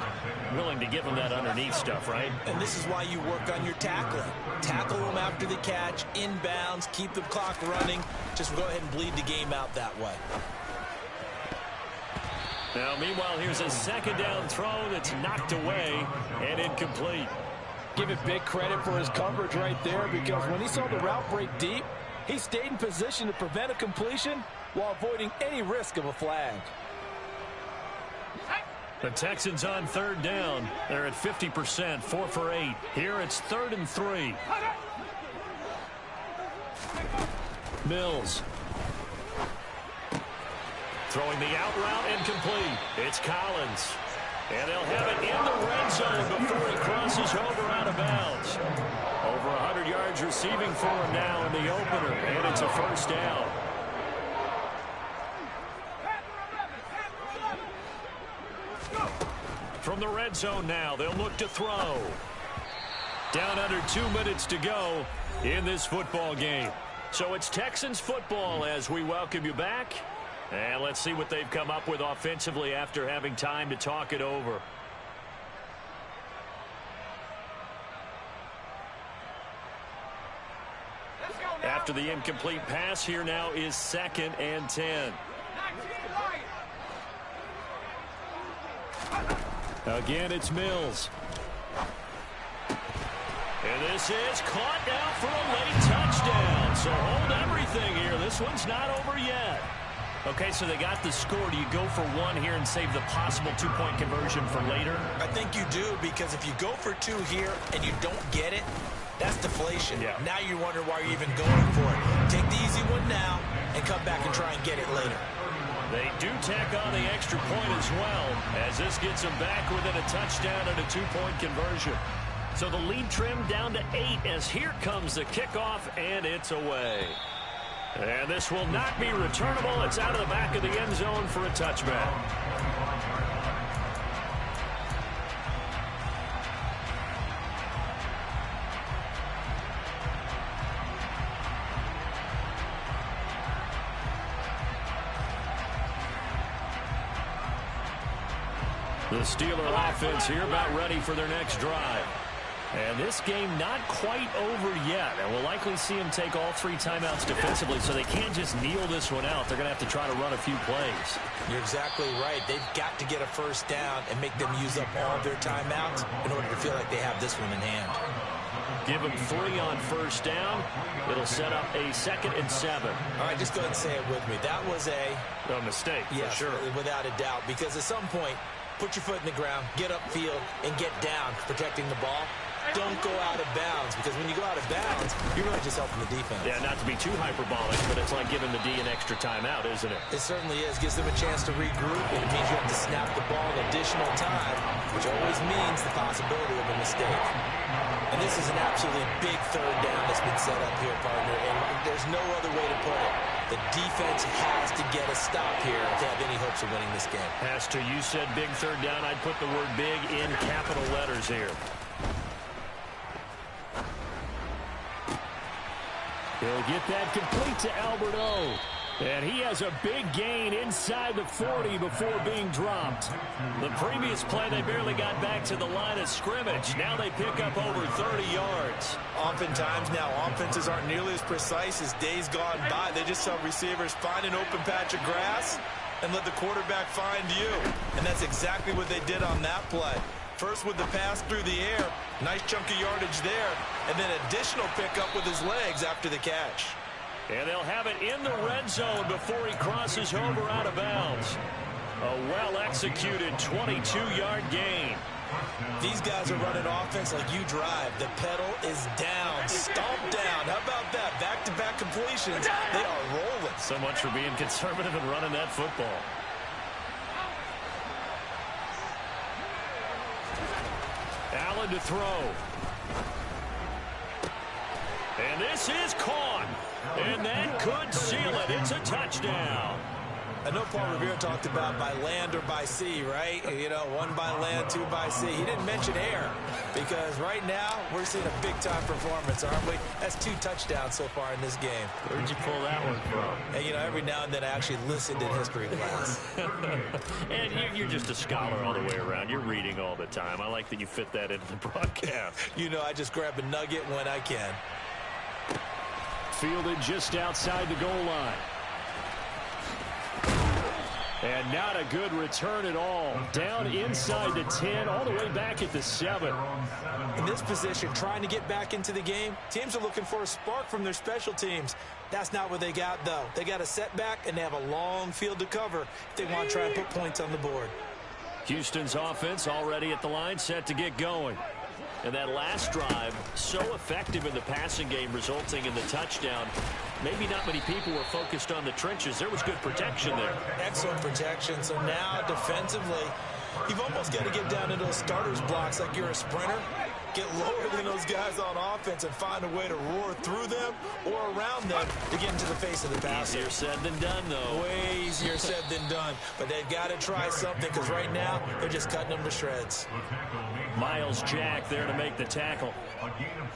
Willing to give him that underneath stuff, right? And this is why you work on your tackling. Tackle them after the catch, inbounds, keep the clock running. Just go ahead and bleed the game out that way. Now, meanwhile, here's a 2nd down throw that's knocked away and incomplete. Give it big credit for his coverage right there, because when he saw the route break deep, he stayed in position to prevent a completion while avoiding any risk of a flag. The Texans on 3rd down. They're at 50%, 4 for 8. Here it's 3rd and 3. Mills. Throwing the out route incomplete. It's Collins. And they'll have it in the red zone before he crosses over out of bounds. Over 100 yards receiving for him now in the opener, and it's a 1st down. From the red zone now, they'll look to throw. Down under 2 minutes to go in this football game. So it's Texans football as we welcome you back. And let's see what they've come up with offensively after having time to talk it over. After the incomplete pass, here now is 2nd and 10. Again, it's Mills. And this is caught now for a late touchdown. So hold everything here. This one's not over yet. Okay, so they got the score. Do you go for 1 here and save the possible 2-point conversion for later? I think you do, because if you go for 2 here and you don't get it, that's deflation. Yeah. Now you wonder why you're even going for it. Take the easy one now and come back and try and get it later. They do tack on the extra point as well, as this gets them back within a touchdown and a 2-point conversion. So the lead trimmed down to 8 as here comes the kickoff, and it's away. And this will not be returnable. It's out of the back of the end zone for a touchback. The Steeler offense here about ready for their next drive. And this game not quite over yet. And we'll likely see them take all 3 timeouts defensively, so they can't just kneel this one out. They're going to have to try to run a few plays. You're exactly right. They've got to get a 1st down and make them use up all their timeouts in order to feel like they have this one in hand. Give them 3 on 1st down. It'll set up a 2nd and 7. All right, just go ahead and say it with me. That was a mistake, yes, for sure. Without a doubt, because at some point, put your foot in the ground, get upfield, and get down protecting the ball. Don't go out of bounds, because when you go out of bounds, you're really just helping the defense. Yeah, not to be too hyperbolic, but it's like giving the D an extra timeout, isn't it? It certainly is. Gives them a chance to regroup, and it means you have to snap the ball additional time, which always means the possibility of a mistake. And this is an absolutely big 3rd down that's been set up here, partner, and there's no other way to put it. The defense has to get a stop here if they have any hopes of winning this game. Has to. You said big 3rd down. I'd put the word big in capital letters here. He'll get that complete to Albert O. And he has a big gain inside the 40 before being dropped. The previous play, they barely got back to the line of scrimmage. Now they pick up over 30 yards. Oftentimes now, offenses aren't nearly as precise as days gone by. They just saw receivers find an open patch of grass and let the quarterback find you. And that's exactly what they did on that play. First with the pass through the air, nice chunk of yardage there, and then additional pickup with his legs after the catch. And they'll have it in the red zone before he crosses over out of bounds. A well-executed 22-yard gain. These guys are running offense like you drive. The pedal is down, stomp down. How about that? Back-to-back completions. They are rolling. So much for being conservative and running that football. Allen to throw. And this is caught. And that could seal it. It's a touchdown. I know Paul Revere talked about by land or by sea, right? You know, one by land, two by sea. He didn't mention air because right now we're seeing a big-time performance, aren't we? That's 2 touchdowns so far in this game. Where'd you pull that one from? And, you know, every now and then I actually listened in history class. And you're just a scholar all the way around. You're reading all the time. I like that you fit that into the broadcast. You know, I just grab a nugget when I can. Fielded just outside the goal line. And not a good return at all. Down inside the 10, all the way back at the 7. In this position, trying to get back into the game, teams are looking for a spark from their special teams. That's not what they got, though. They got a setback, and they have a long field to cover if they want to try and put points on the board. Houston's offense already at the line, set to get going. And that last drive, so effective in the passing game, resulting in the touchdown. Maybe not many people were focused on the trenches. There was good protection there. Excellent protection. So now, defensively, you've almost got to get down into those starters blocks like you're a sprinter. Get lower than those guys on offense and find a way to roar through them or around them to get into the face of the passer. Easier said than done, though. Way easier said than done. But they've got to try something because right now they're just cutting them to shreds. Miles Jack there to make the tackle.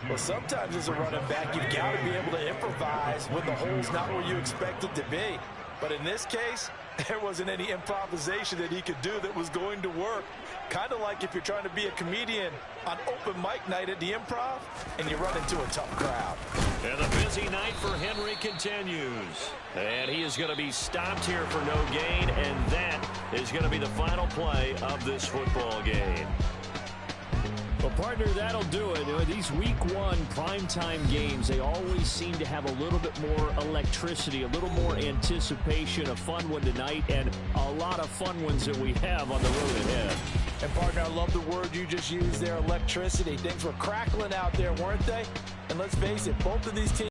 Well, sometimes as a running back, you've got to be able to improvise when the hole's not where you expect it to be. But in this case, there wasn't any improvisation that he could do that was going to work. Kind of like if you're trying to be a comedian on open mic night at the Improv and you run into a tough crowd. And the busy night for Henry continues. And he is going to be stopped here for no gain, and that is going to be the final play of this football game. Well, partner, that'll do it. These Week 1 primetime games, they always seem to have a little bit more electricity, a little more anticipation. A fun one tonight, and a lot of fun ones that we have on the road ahead. And, partner, I love the word you just used there, electricity. Things were crackling out there, weren't they? And let's face it, both of these teams